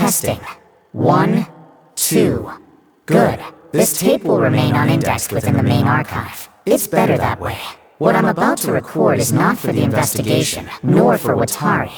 Testing. 1, 2. Good. This tape will remain unindexed within the main archive. It's better that way. What I'm about to record is not for the investigation, nor for Watari.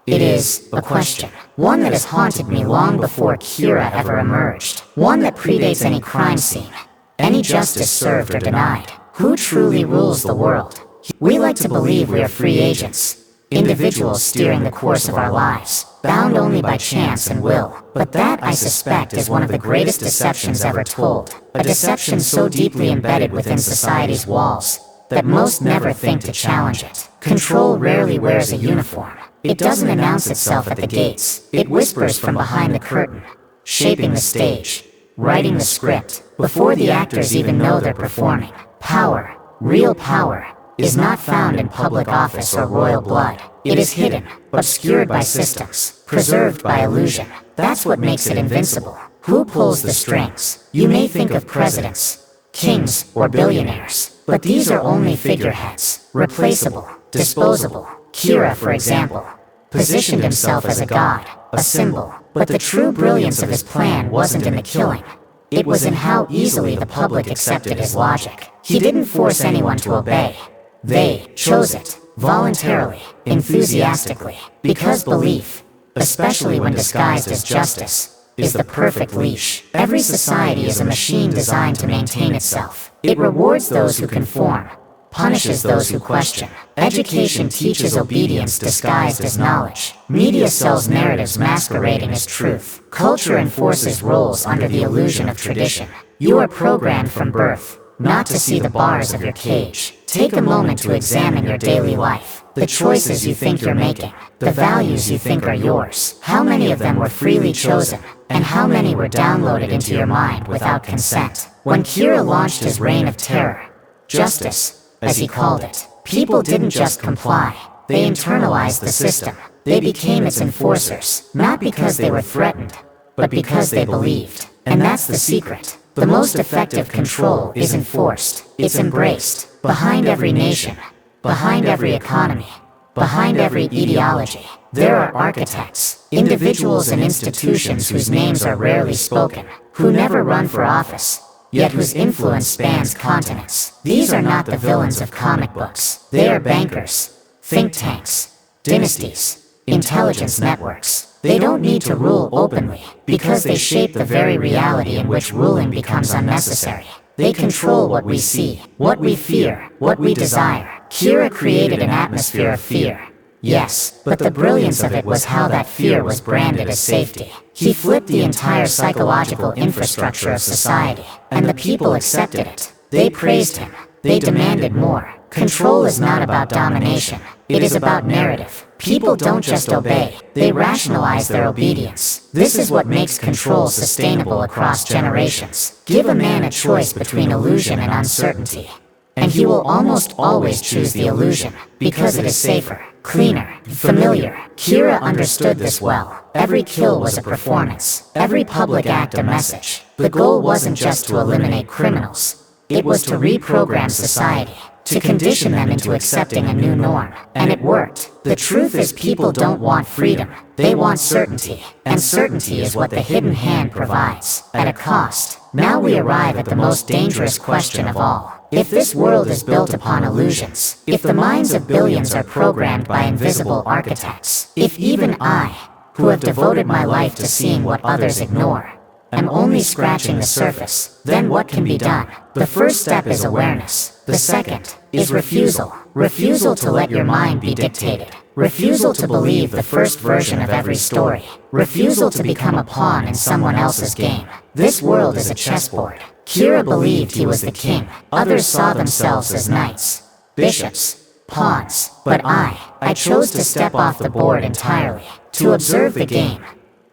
It is a question. One that has haunted me long before Kira ever emerged. One that predates any crime scene, any justice served or denied. Who truly rules the world? We like to believe we are free agents, individuals steering the course of our lives, bound only by chance and will. But that, I suspect, is one of the greatest deceptions ever told. A deception so deeply embedded within society's walls that most never think to challenge it. Control rarely wears a uniform. It doesn't announce itself at the gates. It whispers from behind the curtain, shaping the stage, writing the script, before the actors even know they're performing. Power, real power, is not found in public office or royal blood. It is hidden, obscured by systems, preserved by illusion. That's what makes it invincible. Who pulls the strings? You may think of presidents, kings, or billionaires, but these are only figureheads, replaceable, disposable. Kira, for example, positioned himself as a god, a symbol, but the true brilliance of his plan wasn't in the killing. It was in how easily the public accepted his logic. He didn't force anyone to obey. They chose it, voluntarily, enthusiastically, because belief, especially when disguised as justice, is the perfect leash. Every society is a machine designed to maintain itself. It rewards those who conform, punishes those who question. Education teaches obedience disguised as knowledge. Media sells narratives masquerading as truth. Culture enforces roles under the illusion of tradition. You are programmed from birth not to see the bars of your cage. Take a moment to examine your daily life. The choices you think you're making, the values you think are yours. How many of them were freely chosen, and how many were downloaded into your mind without consent? When Kira launched his reign of terror, justice, as he called it, people didn't just comply. They internalized the system. They became its enforcers, not because they were threatened, but because they believed. And that's the secret. The most effective control isn't forced, it's embraced. Behind every nation, behind every economy, behind every ideology, there are architects, individuals and institutions whose names are rarely spoken, who never run for office, yet whose influence spans continents. These are not the villains of comic books. They are bankers, think tanks, dynasties, intelligence networks. They don't need to rule openly, because they shape the very reality in which ruling becomes unnecessary. They control what we see, what we fear, what we desire. Kira created an atmosphere of fear, yes, but the brilliance of it was how that fear was branded as safety. He flipped the entire psychological infrastructure of society, and the people accepted it. They praised him. They demanded more. Control is not about domination. It is about narrative. People don't just obey, they rationalize their obedience. This is what makes control sustainable across generations. Give a man a choice between illusion and uncertainty, and he will almost always choose the illusion, because it is safer, cleaner, familiar. Kira understood this well. Every kill was a performance, every public act a message. The goal wasn't just to eliminate criminals, it was to reprogram society, to condition them into accepting a new norm. And it worked. The truth is, people don't want freedom, they want certainty. And certainty is what the hidden hand provides, at a cost. Now we arrive at the most dangerous question of all. If this world is built upon illusions, if the minds of billions are programmed by invisible architects, if even I, who have devoted my life to seeing what others ignore, am only scratching the surface, then what can be done? The first step is awareness. The second is refusal. Refusal to let your mind be dictated. Refusal to believe the first version of every story. Refusal to become a pawn in someone else's game. This world is a chessboard. Kira believed he was the king. Others saw themselves as knights, bishops, pawns. But I chose to step off the board entirely, to observe the game,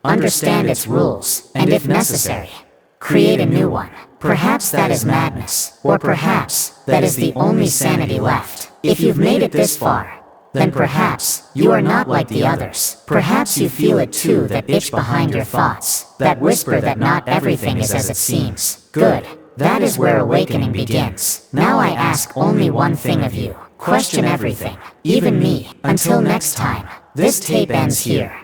understand its rules, and if necessary, create a new one. Perhaps that is madness, or perhaps that is the only sanity left. If you've made it this far, then perhaps you are not like the others. Perhaps you feel it too, that itch behind your thoughts, that whisper that not everything is as it seems. Good. That is where awakening begins. Now I ask only one thing of you. Question everything, even me. Until next time, this tape ends here.